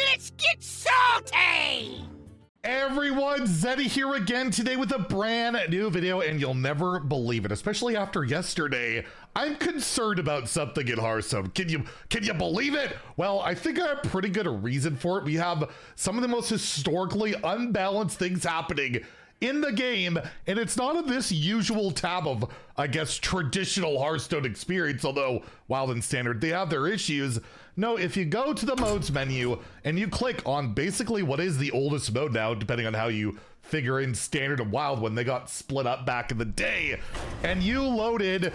Let's get salty! Everyone, Zeddy here again today with a brand new video, and you'll never believe it, especially after yesterday. I'm concerned about something in Hearthstone. Can you believe it? Well, I think I have a pretty good reason for it. We have some of the most historically unbalanced things happening in the game, and it's not in this usual tab of, I guess, traditional Hearthstone experience, although Wild and Standard, they have their issues. No, if you go to the modes menu and you click on basically what is the oldest mode now, depending on how you figure in Standard and Wild when they got split up back in the day, and you loaded,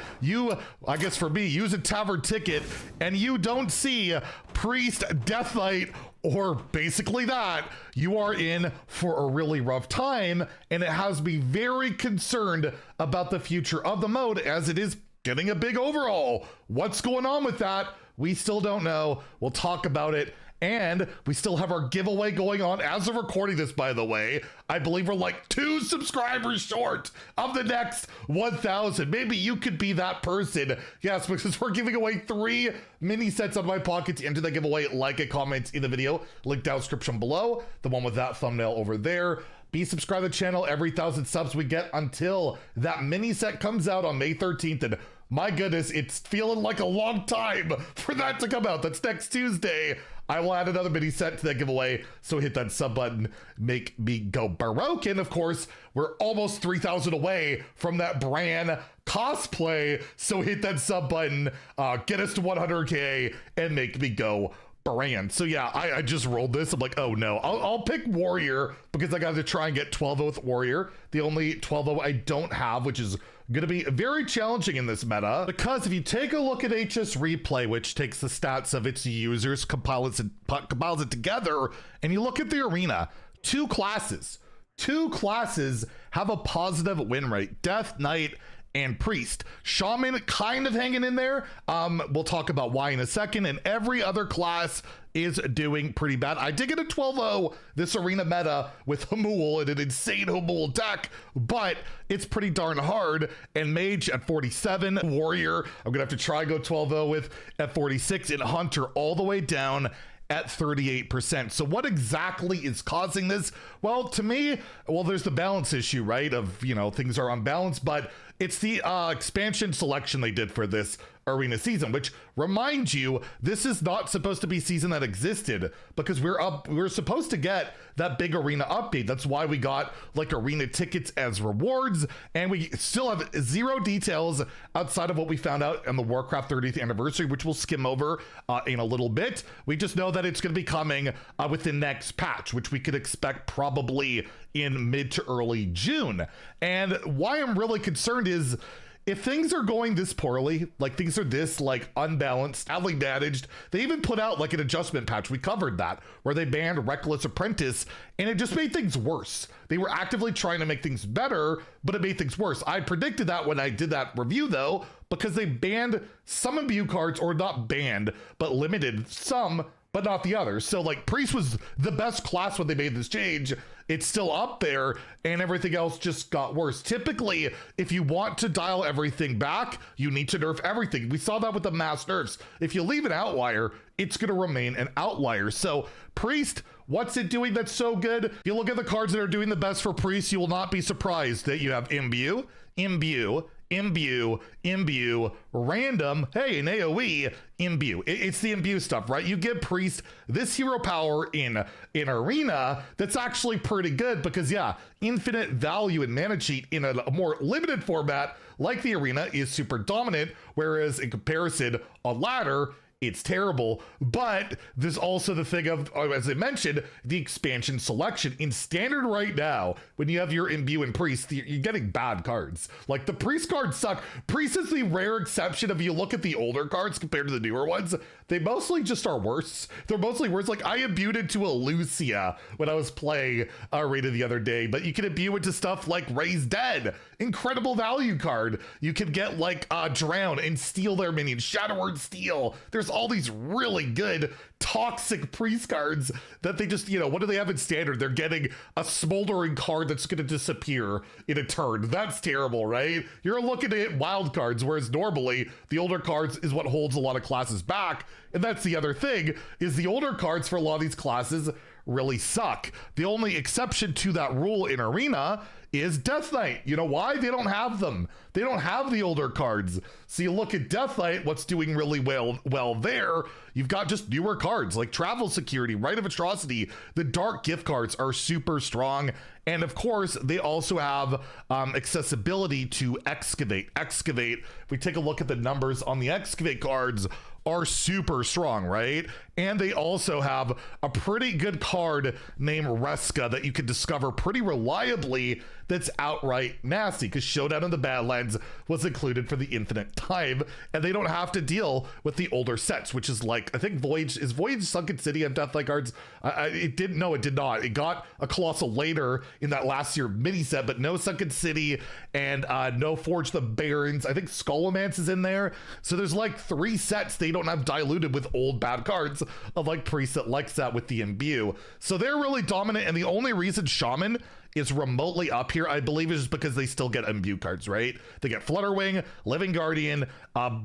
I guess for me, use a tavern ticket, and you don't see Priest, Death Knight, or basically that, you are in for a really rough time, and it has me very concerned about the future of the mode as it is getting a big overhaul. What's going on with that? We still don't know. We'll talk about it. And we still have our giveaway going on as of recording this, by the way. I believe we're like 2 subscribers short of the next 1,000. Maybe you could be that person. Yes, because we're giving away 3 mini sets on my pocket to enter the giveaway. Like a comment in the video. Link down description below. The one with that thumbnail over there. Be subscribed to the channel. Every 1,000 subs we get until that mini set comes out on May 13th. And my goodness, it's feeling like a long time for that to come out. That's next Tuesday. I will add another mini set to that giveaway, so hit that sub button, make me go Baroque. And of course, we're almost 3,000 away from that brand cosplay, so hit that sub button, get us to 100K, and make me go brand. So yeah, I just rolled this. I'm like, oh no, I'll pick Warrior because I got to try and get 12 with Warrior. The only 12 I don't have, which is going to be very challenging in this meta, because if you take a look at HS Replay, which takes the stats of its users, compiles it together, and you look at the arena, two classes have a positive win rate: Death Knight and Priest. Shaman kind of hanging in there. We'll talk about why in a second. And every other class is doing pretty bad. I did get a 12-0 this arena meta with Hamul and an insane Hamul deck, but it's pretty darn hard. And Mage at 47, Warrior, I'm gonna have to try go 12-0 with at 46, and Hunter all the way down at 38%. So what exactly is causing this? Well, to me, there's the balance issue, right? Of, things are unbalanced, but it's the expansion selection they did for this arena season, which, remind you, this is not supposed to be season that existed, because we're supposed to get that big arena update. That's why we got like arena tickets as rewards, and we still have 0 details outside of what we found out on the Warcraft 30th anniversary, which we'll skim over in a little bit. We just know that it's going to be coming with the next patch, which we could expect probably in mid to early June. And why I'm really concerned is, if things are going this poorly, like things are this like unbalanced, badly managed, they even put out like an adjustment patch. We covered that, where they banned Reckless Apprentice, and it just made things worse. They were actively trying to make things better, but it made things worse. I predicted that when I did that review though, because they banned some imbue cards, or not banned, but limited some, but not the others. So like Priest was the best class when they made this change. It's still up there, and everything else just got worse. Typically, if you want to dial everything back, you need to nerf everything. We saw that with the mass nerfs. If you leave an outlier, it's going to remain an outlier. So Priest, what's it doing that's so good? If you look at the cards that are doing the best for Priest, you will not be surprised that you have Imbue, Imbue, Imbue, Imbue, Random, hey, an AoE, Imbue. It's the Imbue stuff, right? You give Priest this hero power in Arena that's actually pretty good, because yeah, infinite value in mana cheat in a more limited format like the Arena is super dominant, whereas in comparison on Ladder, it's terrible. But there's also the thing of, as I mentioned, the expansion selection. In Standard right now, when you have your Imbue and Priest, you're getting bad cards. Like the Priest cards suck. Priest is the rare exception. If you look at the older cards compared to the newer ones, they mostly just are worse. They're mostly worse. Like I imbued into a Lucia when I was playing Arena the other day, but you can imbue into stuff like Raise Dead. Incredible value card. You can get like Drown and steal their minions. Shadow Word Steal. There's all these really good toxic Priest cards that they just, what do they have in Standard? They're getting a smoldering card that's going to disappear in a turn. That's terrible, right? You're looking at wild cards, whereas normally the older cards is what holds a lot of classes back. And that's the other thing, is the older cards for a lot of these classes really suck. The only exception to that rule in Arena is Death Knight. You know why? They don't have them. They don't have the older cards. So you look at Death Knight, what's doing really well there, you've got just newer cards like Travel Security, Rite of Atrocity. The Dark gift cards are super strong. And of course, they also have accessibility to Excavate. Excavate, if we take a look at the numbers on the Excavate cards, are super strong, right? And they also have a pretty good card named Reska that you can discover pretty reliably that's outright nasty, because Showdown in the Badlands was included for the infinite time, and they don't have to deal with the older sets, which is like, I think Voyage Sunken City and Deathlight cards? It did not. It got a Colossal later in that last year mini set, but no Sunken City and no Forge the Barons. I think Skullomance is in there. So there's like 3 sets they don't have diluted with old bad cards of like Preset Lexat with the Imbue. So they're really dominant, and the only reason Shaman is remotely up here, I believe, is just because they still get Imbue cards, right? They get Flutterwing, Living Guardian,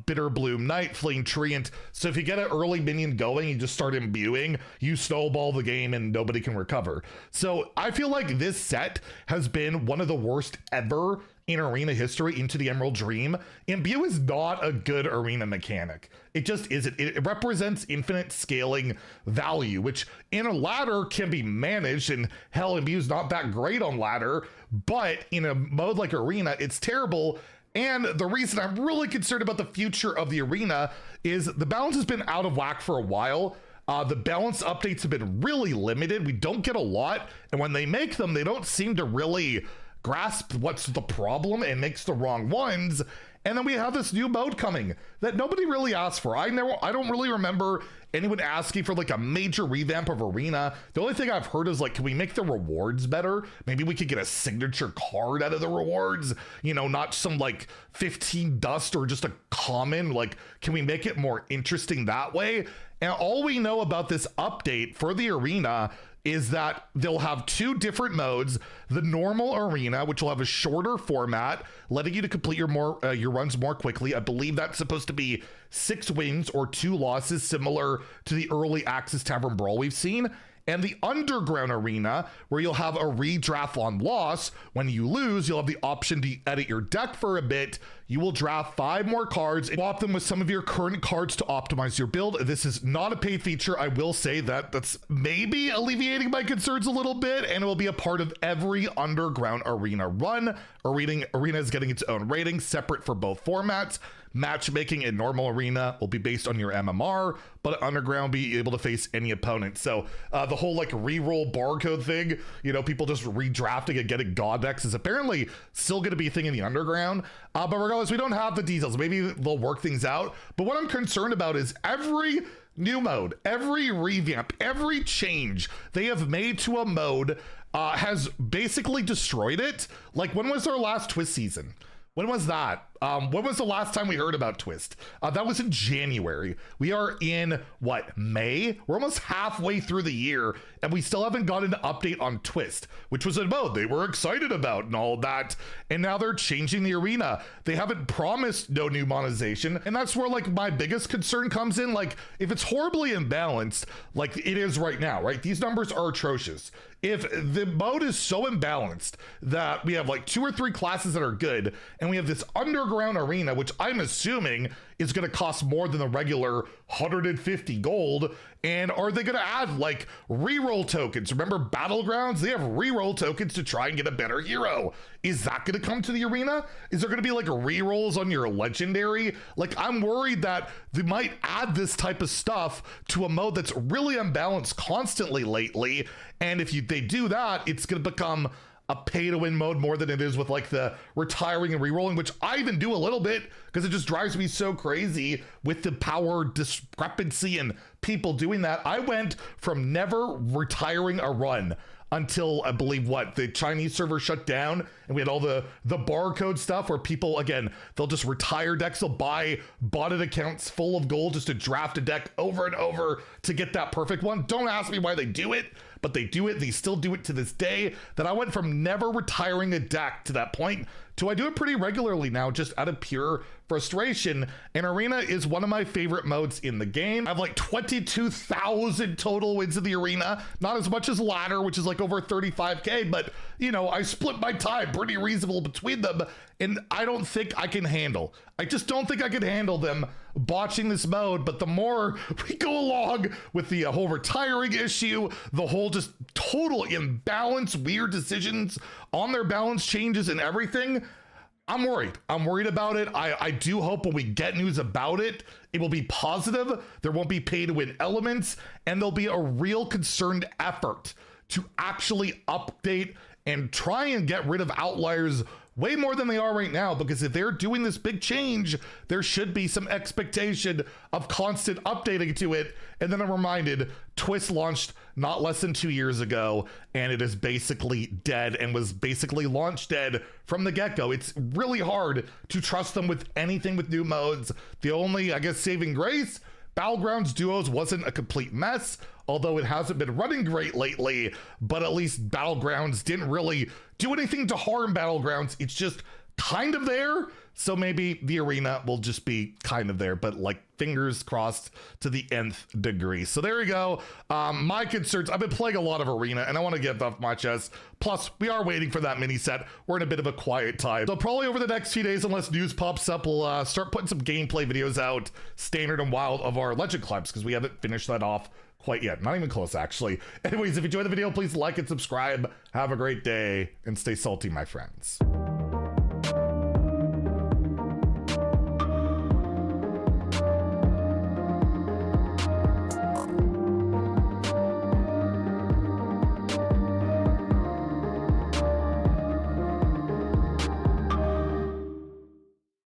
Bitter Bloom Knight, Fleeing Treant. So if you get an early minion going, you just start imbuing, you snowball the game and nobody can recover. So I feel like this set has been one of the worst ever in Arena history into the Emerald Dream. Imbue is not a good Arena mechanic. It just isn't. It represents infinite scaling value, which in a ladder can be managed, and hell, Imbue's not that great on ladder, but in a mode like Arena, it's terrible. And the reason I'm really concerned about the future of the Arena is the balance has been out of whack for a while. The balance updates have been really limited. We don't get a lot, and when they make them, they don't seem to really grasp what's the problem and makes the wrong ones. And then we have this new mode coming that nobody really asked for. I don't really remember anyone asking for like a major revamp of Arena. The only thing I've heard is like, can we make the rewards better? Maybe we could get a signature card out of the rewards, you know, not some like 15 dust or just a common. Like, can we make it more interesting that way? And all we know about this update for the Arena is that they'll have 2 different modes: the normal Arena, which will have a shorter format, letting you to complete your runs more quickly. I believe that's supposed to be 6 wins or 2 losses, similar to the early access Tavern Brawl we've seen. And the Underground Arena, where you'll have a redraft on loss. When you lose, you'll have the option to edit your deck for a bit. You will draft 5 more cards and swap them with some of your current cards to optimize your build. This is not a paid feature. I will say that that's maybe alleviating my concerns a little bit, and it will be a part of every Underground Arena run. Arena is getting its own rating, separate for both formats. Matchmaking in normal Arena will be based on your MMR, but Underground will be able to face any opponent. So the whole like reroll barcode thing, you know, people just redrafting and getting god decks is apparently still going to be a thing in the Underground. But regardless, we don't have the details. Maybe they'll work things out. But what I'm concerned about is every new mode, every revamp, every change they have made to a mode has basically destroyed it. Like, when was our last Twist season? When was that? When was the last time we heard about Twist? That was in January. We are in, what, May? We're almost halfway through the year, and we still haven't got an update on Twist, which was a mode they were excited about and all that. And now they're changing the Arena. They haven't promised no new monetization, and that's where, like, my biggest concern comes in. Like, if it's horribly imbalanced, like it is right now, right? These numbers are atrocious. If the mode is so imbalanced that we have like 2 or 3 classes that are good, and we have this Underground Arena, which I'm assuming is going to cost more than the regular 150 gold. And are they going to add like reroll tokens? Remember Battlegrounds? They have reroll tokens to try and get a better hero. Is that going to come to the Arena? Is there going to be like rerolls on your legendary? Like, I'm worried that they might add this type of stuff to a mode that's really unbalanced constantly lately. And if they do that, it's going to become a pay-to-win mode more than it is with like the retiring and re-rolling, which I even do a little bit because it just drives me so crazy with the power discrepancy and people doing that. I went from never retiring a run until I believe the Chinese server shut down, and we had all the barcode stuff where people, again, they'll just retire decks. They'll buy botted accounts full of gold just to draft a deck over and over to get that perfect one. Don't ask me why they do it, but they do it. They still do it to this day. That I went from never retiring a deck to that point to I do it pretty regularly now, just out of pure frustration. And Arena is one of my favorite modes in the game. I have like 22,000 total wins in the Arena. Not as much as Ladder, which is like over 35K, but you know, I split my time pretty reasonable between them, and I don't think I can handle. I just don't think I can handle them botching this mode. But the more we go along with the whole retiring issue, the whole just total imbalance, weird decisions on their balance changes and everything, I'm worried. I'm worried about it. I do hope when we get news about it, it will be positive. There won't be pay to win elements, and there'll be a real concerted effort to actually update and try and get rid of outliers way more than they are right now, because if they're doing this big change, there should be some expectation of constant updating to it. And then I'm reminded, Twist launched not less than 2 years ago, and it is basically dead, and was basically launch dead from the get-go. It's really hard to trust them with anything with new modes. The only, I guess, saving grace, Battlegrounds Duos wasn't a complete mess, although it hasn't been running great lately, but at least Battlegrounds didn't really do anything to harm Battlegrounds. It's just kind of there. So maybe the Arena will just be kind of there, but like fingers crossed to the nth degree. So there you go. My concerns, I've been playing a lot of Arena and I want to get off my chest. Plus, we are waiting for that mini set. We're in a bit of a quiet time. So probably over the next few days, unless news pops up, we'll start putting some gameplay videos out, standard and wild, of our Legend Clubs, because we haven't finished that off quite yet. Not even close, actually. Anyways, if you enjoyed the video, please like and subscribe. Have a great day and stay salty, my friends.